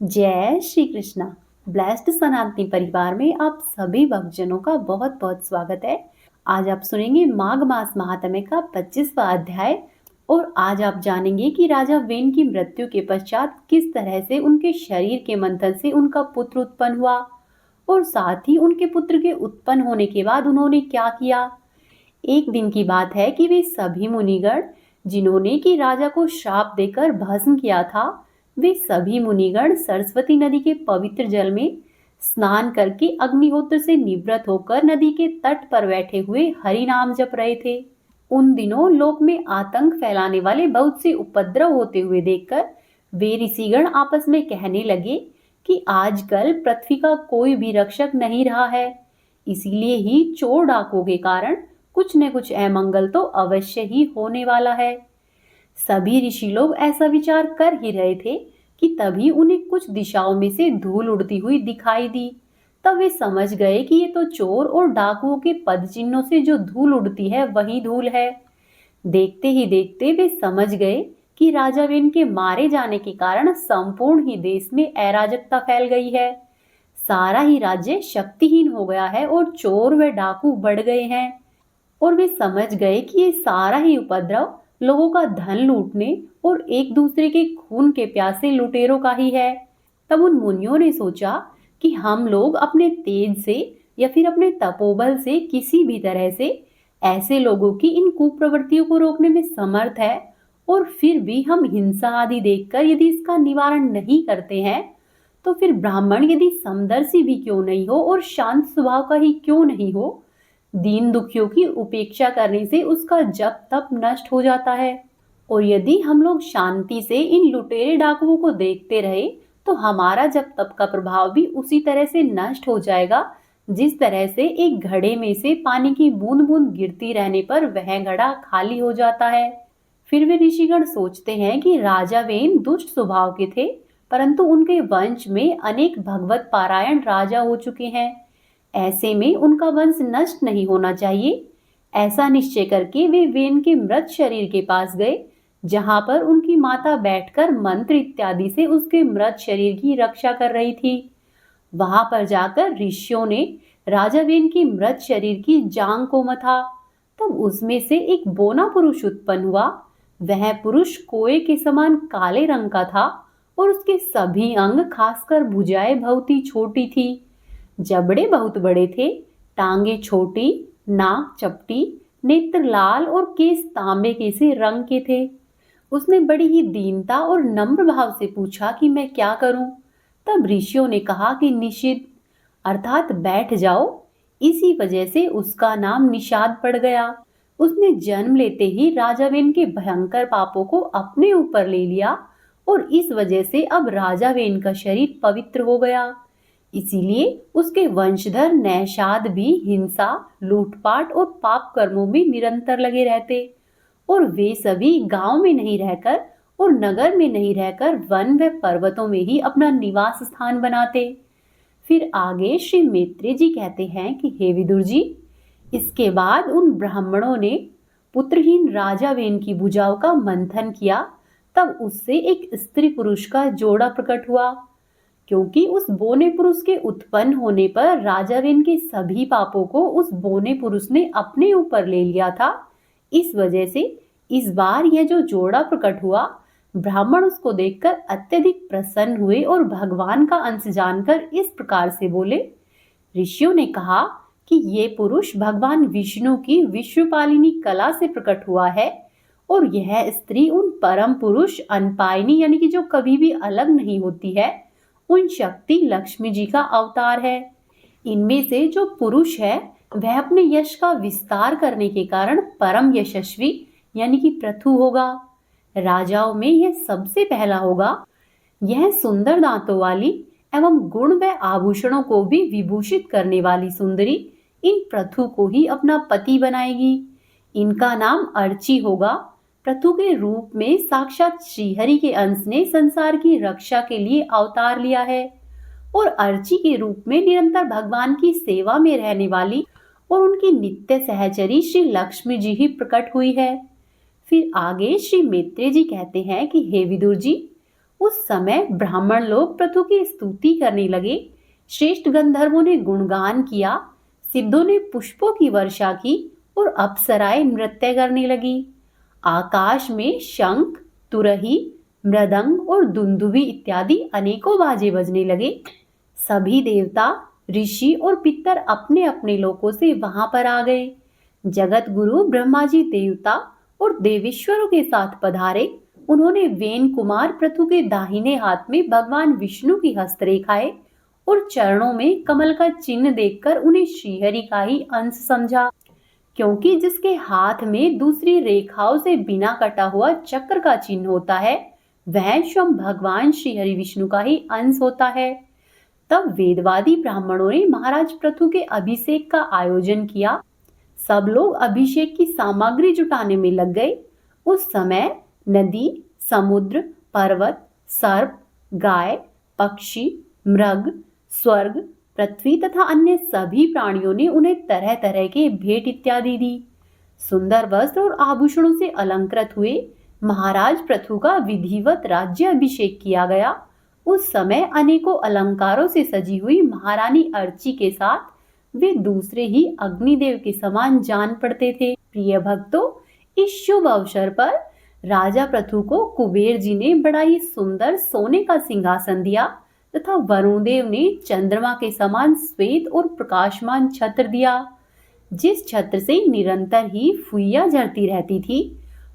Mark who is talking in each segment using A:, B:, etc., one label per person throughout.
A: जय श्री कृष्णा। ब्लेस्ड सनातनी परिवार में आप सभी भक्तजनों का बहुत बहुत स्वागत है। आज आप सुनेंगे माघ मास महात्म्य का 25वां अध्याय और आज आप जानेंगे कि राजा वेन की मृत्यु के पश्चात किस तरह से उनके शरीर के मंथन से उनका पुत्र उत्पन्न हुआ और साथ ही उनके पुत्र के उत्पन्न होने के बाद उन्होंने क्या किया। एक दिन की बात है कि वे सभी मुनिगण जिन्होंने कि राजा को श्राप देकर भस्म किया था, वे सभी मुनिगण सरस्वती नदी के पवित्र जल में स्नान करके अग्निहोत्र से निवृत्त होकर नदी के तट पर बैठे हुए हरि नाम जप रहे थे। उन दिनों लोक में आतंक फैलाने वाले बहुत से उपद्रव होते हुए देखकर वे ऋषिगण आपस में कहने लगे कि आजकल पृथ्वी का कोई भी रक्षक नहीं रहा है, इसीलिए ही चोर डाकुओं के कारण कुछ न कुछ अमंगल तो अवश्य ही होने वाला है। सभी ऋषि लोग ऐसा विचार कर ही रहे थे कि तभी उन्हें कुछ दिशाओं में से धूल उड़ती हुई दिखाई दी। तब वे समझ गए कि ये तो चोर और डाकुओं के पद चिन्हों से जो धूल उड़ती है वही धूल है। देखते ही देखते वे समझ गए कि राजा वेन के मारे जाने के कारण संपूर्ण ही देश में अराजकता फैल गई है। सारा ही राज्य शक्तिहीन हो गया है और चोर व डाकू बढ़ गए हैं और वे समझ गए कि ये सारा ही उपद्रव लोगों का धन लूटने और एक दूसरे के खून के प्यासे लुटेरों का ही है। तब उन मुनियों ने सोचा कि हम लोग अपने तेज से या फिर अपने तपोबल से किसी भी तरह से ऐसे लोगों की इन कुप्रवृत्तियों को रोकने में समर्थ है और फिर भी हम हिंसा आदि देखकर यदि इसका निवारण नहीं करते हैं तो फिर ब्राह्मण यदि समदर्शी भी क्यों नहीं हो और शांत स्वभाव का ही क्यों नहीं हो, दीन दुखियों की उपेक्षा करने से उसका जप तप नष्ट हो जाता है। और यदि हम लोग शांति से इन लुटेरे डाकुओं को देखते रहे तो हमारा जप तप का प्रभाव भी उसी तरह से नष्ट हो जाएगा जिस तरह से एक घड़े में से पानी की बूंद बूंद गिरती रहने पर वह घड़ा खाली हो जाता है। फिर वे ऋषिगण सोचते हैं कि राजा वेन दुष्ट स्वभाव के थे, परंतु उनके वंश में अनेक भगवत पारायण राजा हो चुके हैं, ऐसे में उनका वंश नष्ट नहीं होना चाहिए। ऐसा निश्चय करके वे वेन के मृत शरीर के पास गए जहां पर उनकी माता बैठकर मंत्र इत्यादि से उसके मृत शरीर की रक्षा कर रही थी। वहां पर जाकर ऋषियों ने राजा वेन की मृत शरीर की जांग को मथा। तब उसमें से एक बोना पुरुष उत्पन्न हुआ। वह पुरुष कोए के समान काले रंग का था और उसके सभी अंग खासकर भुजाएं बहुत ही छोटी थी, जबड़े बहुत बड़े थे, टांगे छोटी, नाक चपटी, नेत्र लाल और केस तांबे के से रंग के थे। उसने बड़ी ही दीनता और नम्र भाव से पूछा कि मैं क्या करूं। तब ऋषियों ने कहा कि निषिद्ध अर्थात बैठ जाओ। इसी वजह से उसका नाम निषाद पड़ गया। उसने जन्म लेते ही राजा वेन के भयंकर पापों को अपने ऊपर ले लिया और इस वजह से अब राजा वेन का शरीर पवित्र हो गया। इसीलिए उसके वंशधर नैषाद भी हिंसा, लूटपाट और पाप कर्मों में निरंतर लगे रहते और वे सभी गांव में नहीं रहकर और नगर में नहीं रहकर वन व पर्वतों में ही अपना निवास स्थान बनाते। फिर आगे श्री मैत्रेय जी कहते हैं कि हे विदुर जी, इसके बाद उन ब्राह्मणों ने पुत्रहीन राजा वेन की भुजाओं का मंथन किया। तब उससे एक स्त्री पुरुष का जोड़ा प्रकट हुआ। क्योंकि उस बोने पुरुष के उत्पन्न होने पर राजा वेन के सभी पापों को उस बोने पुरुष ने अपने ऊपर ले लिया था, इस वजह से इस बार यह जो जोड़ा प्रकट हुआ, ब्राह्मण उसको देखकर अत्यधिक प्रसन्न हुए और भगवान का अंश जानकर इस प्रकार से बोले। ऋषियों ने कहा कि ये पुरुष भगवान विष्णु की विश्वपालिनी कला से प्रकट हुआ है और यह स्त्री उन परम पुरुष अनपायनी यानी कि जो कभी भी अलग नहीं होती है, उन शक्ति लक्ष्मी जी का अवतार है। इनमें से जो पुरुष है वह अपने यश का विस्तार करने के कारण परम यशस्वी यानी कि पृथु होगा। राजाओं में यह सबसे पहला होगा। यह सुंदर दांतों वाली एवं गुण व आभूषणों को भी विभूषित करने वाली सुंदरी इन पृथु को ही अपना पति बनाएगी। इनका नाम अर्ची होगा। पृथु के रूप में साक्षात श्रीहरि के अंश ने संसार की रक्षा के लिए अवतार लिया है और अर्ची के रूप में निरंतर भगवान की सेवा में रहने वाली और उनकी नित्य सहचरी श्री लक्ष्मी जी ही प्रकट हुई है। फिर आगे श्री मैत्रेय जी कहते हैं कि हे विदुर जी, उस समय ब्राह्मण लोग प्रथु की स्तुति करने लगे। श्रेष्ठ गंधर्वों ने गुणगान किया, सिद्धों ने पुष्पों की वर्षा की और अप्सराएं नृत्य करने लगी। आकाश में शंख, तुरही, मृदंग और दुंदुभी इत्यादि अनेकों बाजे बजने लगे। सभी देवता, ऋषि और पितर अपने अपने लोकों से वहां पर आ गए। जगत गुरु ब्रह्मा जी देवता और देवेश्वरों के साथ पधारे। उन्होंने वेन कुमार प्रथु के दाहिने हाथ में भगवान विष्णु की हस्तरेखाएं और चरणों में कमल का चिन्ह देखकर उन्हें श्रीहरि का ही अंश समझा, क्योंकि जिसके हाथ में दूसरी रेखाओं से बिना कटा हुआ चक्र का चिन्ह होता है, वह स्वयं भगवान श्रीहरि विष्णु का ही अंश होता है। तब वेदवादी ब्राह्मणों ने महाराज प्रथु के अभिषेक का आयोजन किया। सब लोग अभिषेक की सामग्री जुटाने में लग गए। उस समय नदी, समुद्र, पर्वत, सर्प, गाय, पक्षी, मृग, स्वर्ग, पृथ्वी तथा अन्य सभी प्राणियों ने उन्हें तरह तरह के भेंट इत्यादि दी। सुंदर वस्त्र और आभूषणों से अलंकृत हुए महाराज प्रथु का विधिवत राज्य अभिषेक किया गया। उस समय अनेकों अलंकारों से सजी हुई महारानी अर्ची के साथ वे दूसरे ही अग्निदेव के समान जान पड़ते थे। प्रिय भक्तों, इस शुभ अवसर पर राजा प्रथु को कुबेर जी ने बड़ा ही सुंदर सोने का सिंहासन दिया तथा वरुण देव ने चंद्रमा के समान श्वेत और प्रकाशमान छत्र दिया, जिस छत्र से निरंतर ही फुइया झरती रहती थी।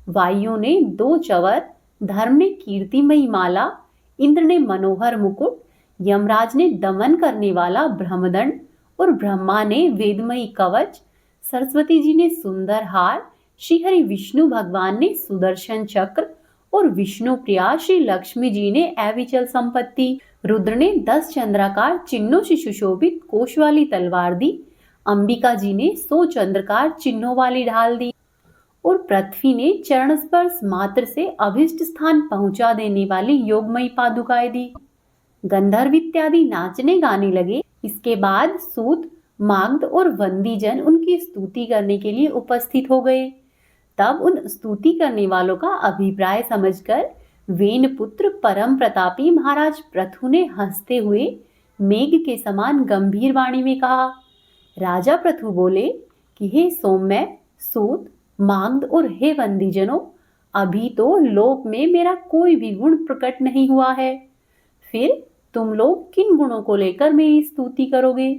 A: वायु ने 2 चवर, धर्म ने कीर्तिमयी माला, इंद्र ने मनोहर मुकुट, यमराज ने दमन करने वाला ब्रह्मदंड और ब्रह्मा ने वेदमयी कवच, सरस्वती जी ने सुंदर हार, श्रीहरि विष्णु भगवान ने सुदर्शन चक्र और विष्णु प्रिया श्री लक्ष्मी जी ने अविचल संपत्ति, रुद्र ने 10 चंद्राकार चिन्हों से सुशोभित कोश वाली तलवार दी, अंबिका जी ने 100 चंद्रकार चिन्हों वाली ढाल दी और पृथ्वी ने चरण स्पर्श मात्र से अभिष्ट स्थान पहुंचा देने वाली योगमयी पादुकाएं दी। गंधर्व इत्यादि नाचने गाने लगे। इसके बाद सूत, मागध और वंदीजन उनकी स्तुति करने के लिए उपस्थित हो गए। तब उन स्तुति करने वालों का अभिप्राय समझकर वेन पुत्र परम प्रतापी महाराज प्रथु ने हंसते हुए मेघ के समान गंभीर वाणी में कहा। राजा प्रथु बोले कि हे सौम्य, सूत, मागध और हे वंदीजनों, अभी तो लोक में मेरा कोई भी गुण प्रकट नहीं हुआ है, फिर तुम लोग किन गुणों को लेकर मेरी स्तुति करोगे?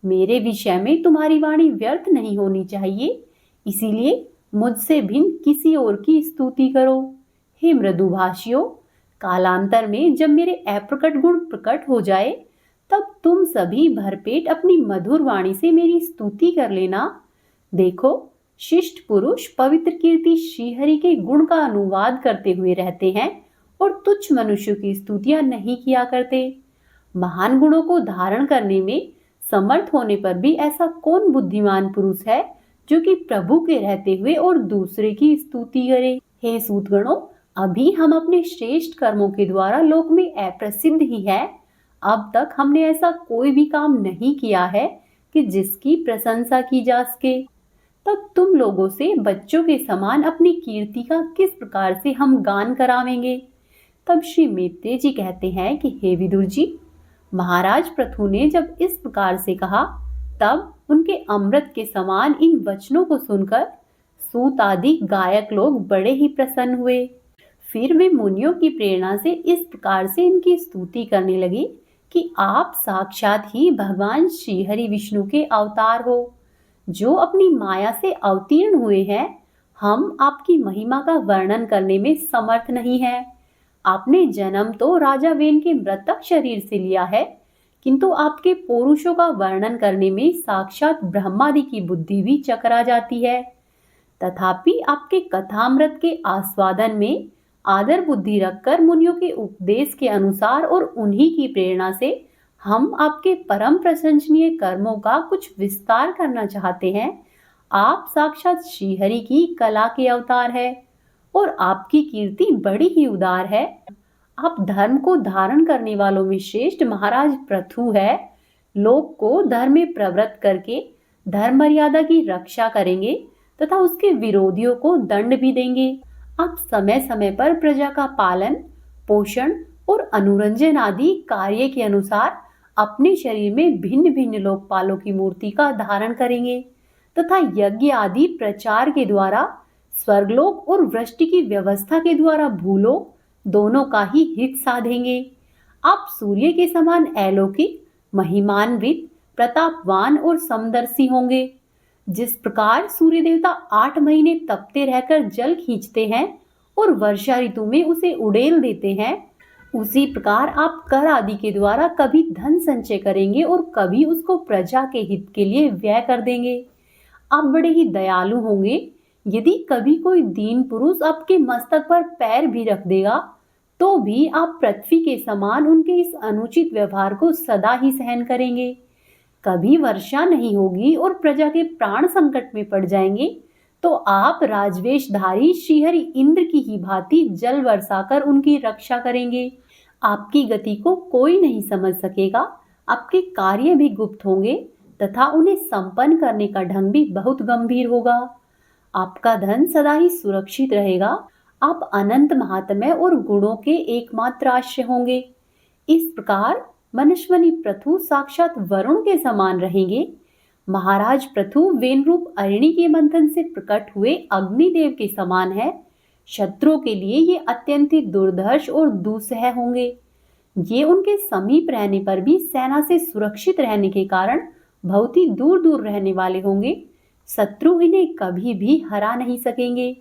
A: मेरे विषय में तुम्हारी वाणी व्यर्थ नहीं होनी चाहिए, इसीलिए मुझसे भिन्न किसी और की स्तुति करो। हे मृदुभाषियों, कालांतर में जब मेरे अप्रकट गुण प्रकट हो जाए, तब तुम सभी भरपेट अपनी मधुर वाणी से मेरी स्तुति कर लेना। देखो, शिष्ट पुरुष पवित्र कीर्ति श्रीहरि के गुण का अनुवाद करते हुए रहते हैं और तुच्छ मनुष्यों की स्तुतियां नहीं किया करते। महान गुणों को धारण करने में समर्थ होने पर भी ऐसा कौन बुद्धिमान पुरुष है जो कि प्रभु के रहते हुए और दूसरे की स्तुति करे? हे सूतगणों, अभी हम अपने श्रेष्ठ कर्मों के द्वारा लोक में अप्रसिद्ध ही है। अब तक हमने ऐसा कोई भी काम नहीं किया है कि जिसकी प्रशंसा की जा सके। तब तुम लोगों से बच्चों के समान अपनी कीर्ति का किस प्रकार से हम गान करावेंगे? तब श्री मैत्रेय जी कहते हैं कि हे विदुर जी, महाराज प्रथु ने जब इस प्रकार से कहा, तब उनके अमृत के समान इन वचनों को सुनकर सूत आदि गायक लोग बड़े ही प्रसन्न हुए। फिर वे मुनियों की प्रेरणा से इस प्रकार से इनकी स्तुति करने लगे कि आप साक्षात ही भगवान श्रीहरि विष्णु के अवतार हो, जो अपनी माया से अवतीर्ण हुए हैं। हम आपकी महिमा का वर्णन करने में समर्थ नहीं है। आपने जन्म तो राजा वेन के मृतक शरीर से लिया है, किंतु आपके पौरुषों का वर्णन करने में साक्षात ब्रह्मादि की बुद्धि भी चकरा जाती है। तथापि आपके कथामृत के आस्वादन में आदर बुद्धि रखकर मुनियों के उपदेश के अनुसार और उन्हीं की प्रेरणा से हम आपके परम प्रशंसनीय कर्मों का कुछ विस्तार करना चाहते हैं। आप साक्षात श्रीहरि की कला के अवतार है और आपकी कीर्ति बड़ी ही उदार है। आप धर्म को धारण करने वालों में श्रेष्ठ महाराज प्रथु है। लोक को धर्म में प्रवृत्त करके धर्म मर्यादा की रक्षा करेंगे तथा उसके विरोधियों को दंड भी देंगे। आप समय समय पर प्रजा का पालन, पोषण और अनुरंजन आदि कार्य के अनुसार अपने शरीर में भिन्न भिन्न लोकपालों की मूर्ति का धारण करेंगे तथा यज्ञ आदि प्रचार के द्वारा स्वर्गलोक और वृष्टि की व्यवस्था के द्वारा भूलोक दोनों का ही हित साधेंगे। आप सूर्य के समान अलौकिक, महिमान्वित, प्रतापवान और समदर्शी होंगे। जिस प्रकार सूर्य देवता 8 महीने तपते रहकर जल खींचते हैं और वर्षा ऋतु में उसे उड़ेल देते हैं, उसी प्रकार आप कर आदि के द्वारा कभी धन संचय करेंगे और कभी उसको प्रजा के हित के लिए व्यय कर देंगे। आप बड़े ही दयालु होंगे। यदि कभी कोई दीन पुरुष आपके मस्तक पर पैर भी रख देगा तो भी आप पृथ्वी के समान उनके इस अनुचित व्यवहार को सदा ही सहन करेंगे। कभी वर्षा नहीं होगी और प्रजा के प्राण संकट में पड़ जाएंगे तो आप राजवेशधारी श्रीहरि इंद्र की ही भांति जल बरसाकर उनकी रक्षा करेंगे। आपकी गति को कोई नहीं समझ सकेगा। आपके कार्य भी गुप्त होंगे तथा उन्हें संपन्न करने का ढंग भी बहुत गंभीर होगा। आपका धन सदा ही सुरक्षित रहेगा। आप अनंत महात्म्य और गुणों के एकमात्र आश्रय होंगे। इस प्रकार मनस्वनी पृथु साक्षात वरुण के समान रहेंगे। महाराज पृथु वेन रूप अरिणी के मंथन से प्रकट हुए अग्निदेव के समान है। शत्रुओं के लिए ये अत्यंत दुर्धर्ष और दुस्सह होंगे। ये उनके समीप रहने पर भी सेना से सुरक्षित रहने के कारण बहुत ही दूर दूर रहने वाले होंगे। शत्रु इन्हें कभी भी हरा नहीं सकेंगे।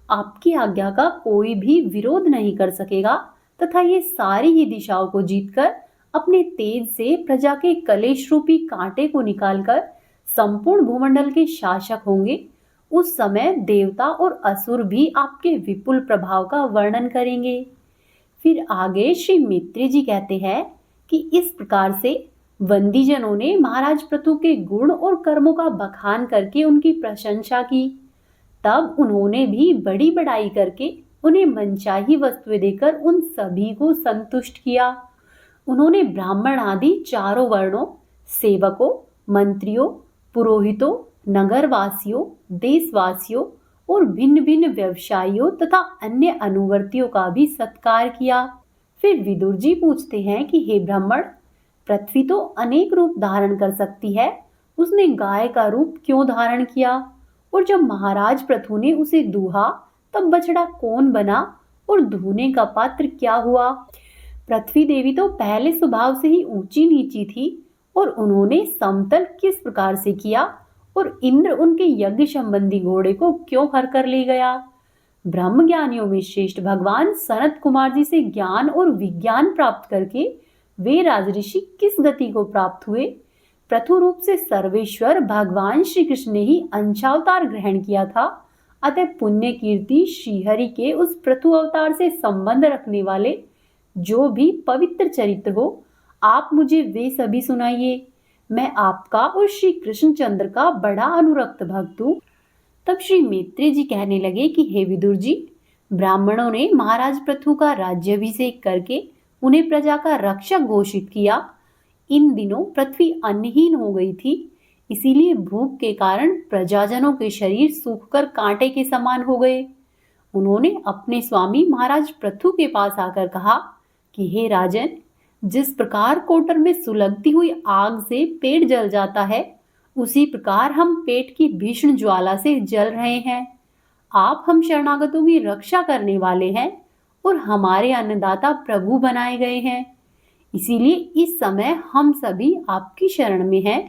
A: आपकी आज्ञा का कोई भी विरोध नहीं कर सकेगा तथा ये सारी ही दिशाओं को जीतकर अपने तेज से प्रजा के कलेश रूपी कांटे को निकालकर संपूर्ण भूमंडल के शासक होंगे। उस समय देवता और असुर भी आपके विपुल प्रभाव का वर्णन करेंगे। फिर आगे श्री मैत्री जी कहते हैं कि इस प्रकार से वंदीजनों ने महाराज पृथु के गुण और कर्मों का बखान करके उनकी प्रशंसा की। तब उन्होंने भी बड़ी बड़ाई करके उन्हें मनचाही वस्तुएं देकर उन सभी को संतुष्ट किया। उन्होंने ब्राह्मण आदि चारों वर्णों, सेवकों, मंत्रियों, पुरोहितों, नगरवासियों, देशवासियों और भिन्न भिन्न व्यवसायियों तथा अन्य अनुवर्तियों का भी सत्कार किया। फिर विदुर जी पूछते हैं कि हे ब्राह्मण, पृथ्वी तो अनेक रूप धारण कर सकती है, उसने गाय का रूप क्यों धारण किया? और जब महाराज पृथु ने उसे दूहा तब बछड़ा कौन बना और धोने का पात्र क्या हुआ? पृथ्वी देवी तो पहले स्वभाव से ही ऊंची नीची थी और उन्होंने समतल किस प्रकार से किया और इंद्र उनके यज्ञ संबंधी घोड़े को क्यों हर कर ले गया? ब्रह्म ज्ञानियों में श्रेष्ठ भगवान सनत कुमार जी से ज्ञान और विज्ञान प्राप्त करके वे राजऋषि किस गति को प्राप्त हुए? पृथु रूप से सर्वेश्वर भगवान श्री कृष्ण ने ही अंशावतार ग्रहण किया था। अतः पुण्य कीर्ति श्रीहरि के उस पृथु अवतार से संबंध रखने वाले जो भी पवित्र चरित्र हो, आप मुझे वे सभी सुनाइए। मैं आपका और श्री कृष्णचंद्र का बड़ा अनुरक्त भक्त हूँ। तब श्री मैत्री जी कहने लगे कि हे विदुर जी, ब्राह्मणों ने महाराज पृथु का राज्याभिषेक करके उन्हें प्रजा का रक्षक घोषित किया। इन दिनों पृथ्वी अन्नहीन हो गई थी, इसीलिए भूख के कारण प्रजाजनों के शरीर सूखकर कांटे के समान हो गए। उन्होंने अपने स्वामी महाराज पृथु के पास आकर कहा कि हे राजन, जिस प्रकार कोटर में सुलगती हुई आग से पेट जल जाता है, उसी प्रकार हम पेट की भीषण ज्वाला से जल रहे हैं। आप हम शरणागतों की रक्षा करने वाले हैं और हमारे अन्नदाता प्रभु बनाए गए हैं। इसीलिए इस समय हम सभी आपकी शरण में हैं।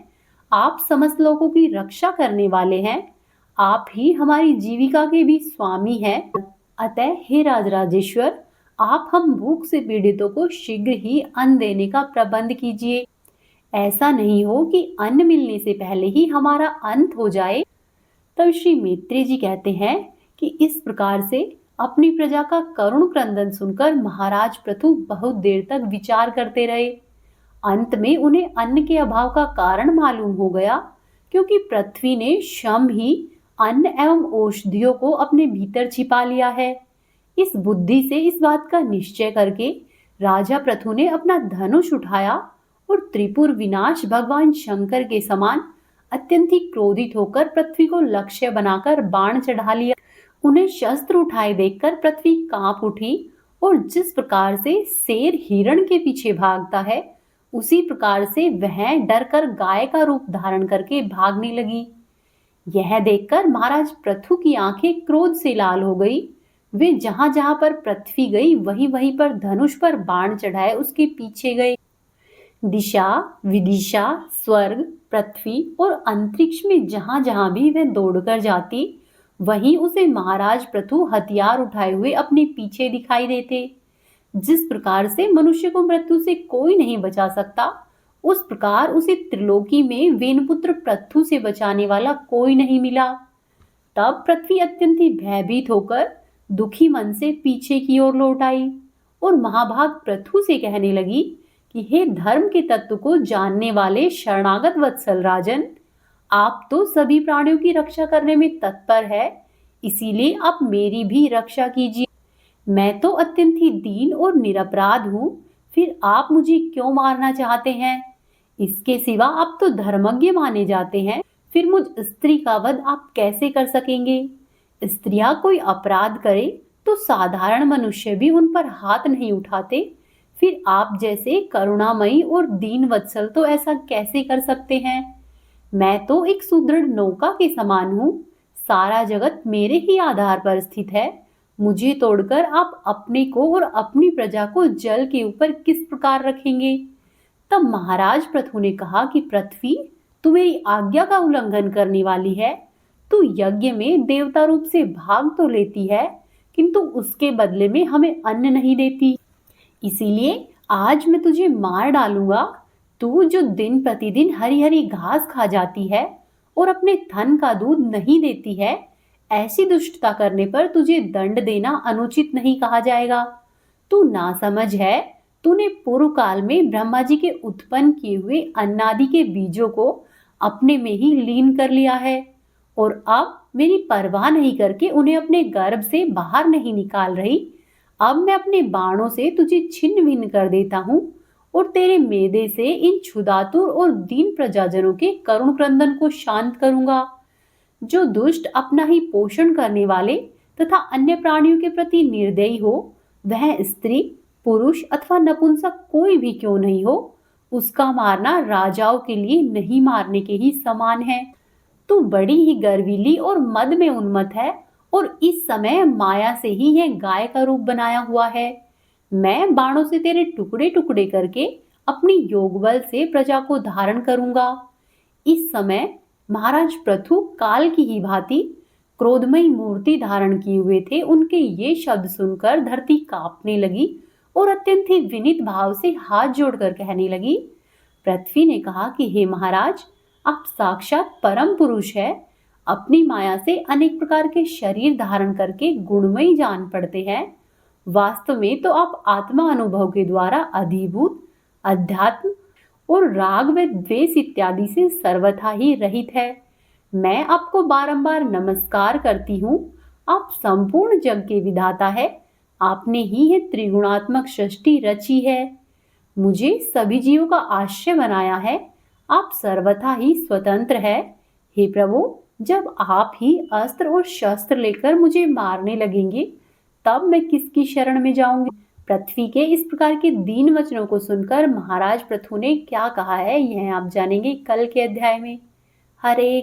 A: आप समस्त लोगों की रक्षा करने वाले हैं। आप ही हमारी जीविका के भी स्वामी हैं। अतः हे राजराजेश्वर, आप हम भूख से पीड़ितों को शीघ्र ही अन्न देने का प्रबंध कीजिए। ऐसा नहीं हो कि अन्न मिलने से पहले ही हमारा अंत हो जाए। तब श्री मैत्री जी कहते हैं कि इस प्रकार से अपनी प्रजा का करुण क्रंदन सुनकर महाराज पृथु बहुत देर तक विचार करते रहे। अंत में उन्हें अन्न के अभाव का कारण मालूम हो गया, क्योंकि पृथ्वी ने स्वयं ही अन्न एवं औषधियों को अपने भीतर छिपा लिया है। इस बुद्धि से इस बात का निश्चय करके राजा पृथु ने अपना धनुष उठाया और त्रिपुर विनाश भगवान शंकर के समान अत्यंत ही क्रोधित होकर पृथ्वी को लक्ष्य बनाकर बाण चढ़ा लिया। उन्हें शस्त्र उठाए देखकर पृथ्वी कांप उठी और जिस प्रकार से शेर हिरण के पीछे भागता है, उसी प्रकार से वह डरकर गाय का रूप धारण करके भागने लगी। यह देखकर महाराज पृथु की आंखें क्रोध से लाल हो गई। वे जहां जहां पर पृथ्वी गई वहीं वहीं पर धनुष पर बाण चढ़ाए उसके पीछे गए। दिशा विदिशा, स्वर्ग, पृथ्वी और अंतरिक्ष में जहां जहां भी वह दौड़कर जाती, वहीं उसे महाराज पृथु हथियार उठाए हुए अपने पीछे दिखाई देते। जिस प्रकार से मनुष्य को मृत्यु से कोई नहीं बचा सकता, उस प्रकार उसे त्रिलोकी में वेनपुत्र पृथु से बचाने वाला कोई नहीं मिला। तब पृथ्वी अत्यंत ही भयभीत होकर दुखी मन से पीछे की ओर लौट आई और महाभाग पृथु से कहने लगी कि हे धर्म के तत्व को जानने वाले शरणागत वत्सल राजन, आप तो सभी प्राणियों की रक्षा करने में तत्पर है, इसीलिए आप मेरी भी रक्षा कीजिए। मैं तो अत्यंत ही दीन और निरपराध हूँ, फिर आप मुझे क्यों मारना चाहते हैं? इसके सिवा आप तो धर्मज्ञ माने जाते हैं, फिर मुझ स्त्री का वध आप कैसे कर सकेंगे? स्त्रियां कोई अपराध करे तो साधारण मनुष्य भी उन पर हाथ नहीं उठाते, फिर आप जैसे करुणामयी और दीन वत्सल तो ऐसा कैसे कर सकते हैं? मैं तो एक सुदृढ़ नौका के समान हूँ, सारा जगत मेरे ही आधार पर स्थित है। मुझे तोड़कर आप अपने को और अपनी प्रजा को जल के ऊपर किस प्रकार रखेंगे? तब महाराज पृथु ने कहा कि पृथ्वी, तू मेरी आज्ञा का उल्लंघन करने वाली है। तू यज्ञ में देवता रूप से भाग तो लेती है, किंतु उसके बदले में हमें अन्न नहीं देती। इसीलिए आज मैं तुझे मार डालूंगा। तू जो दिन प्रतिदिन हरी हरी घास खा जाती है और अपने थन का दूध नहीं देती है, ऐसी दुष्टता करने पर तुझे दंड देना अनुचित नहीं कहा जाएगा। तू नासमझ है। तूने पूर्व काल में ब्रह्मा जी के उत्पन्न किए हुए अन्नादि के बीजों को अपने में ही लीन कर लिया है और अब मेरी परवाह नहीं करके उन्हें अपने गर्भ से बाहर नहीं निकाल रही। अब मैं अपने बाणों से तुझे छिन्न भिन्न कर देता हूँ और तेरे मेदे से इन क्षुधातुर और दीन प्रजाजनों के करुण क्रंदन को शांत करूंगा। जो दुष्ट अपना ही पोषण करने वाले तथा अन्य प्राणियों के प्रति निर्दयी हो, वह स्त्री, पुरुष अथवा नपुंसक कोई भी क्यों नहीं हो, उसका मारना राजाओं के लिए नहीं मारने के ही समान है। तू बड़ी ही गर्वीली और मद में उन्मत्त है और इस समय माया से ही यह गाय का रूप बनाया हुआ है। मैं बाणों से तेरे टुकड़े टुकड़े करके अपनी योग बल से प्रजा को धारण करूंगा। इस समय महाराज पृथु काल की ही भांति क्रोधमयी मूर्ति धारण किए हुए थे। उनके ये शब्द सुनकर धरती कांपने लगी और अत्यंत ही विनीत भाव से हाथ जोड़कर कहने लगी। पृथ्वी ने कहा कि हे महाराज, आप साक्षात परम पुरुष है। अपनी माया से अनेक प्रकार के शरीर धारण करके गुणमयी जान पड़ते हैं। वास्तव में तो आप आत्मा अनुभव के द्वारा अधिभूत, अध्यात्म और राग व द्वेष इत्यादि से सर्वथा ही रहित है। मैं आपको बारंबार नमस्कार करती हूँ। आप संपूर्ण जग के विधाता है। आपने ही यह त्रिगुणात्मक सृष्टि रची है, मुझे सभी जीवों का आश्रय बनाया है। आप सर्वथा ही स्वतंत्र है। हे प्रभु, जब आप ही अस्त्र और शस्त्र लेकर मुझे मारने लगेंगे, तब मैं किसकी शरण में जाऊंगी? पृथ्वी के इस प्रकार के दीन वचनों को सुनकर महाराज पृथु ने क्या कहा है, यह आप जानेंगे कल के अध्याय में। हरे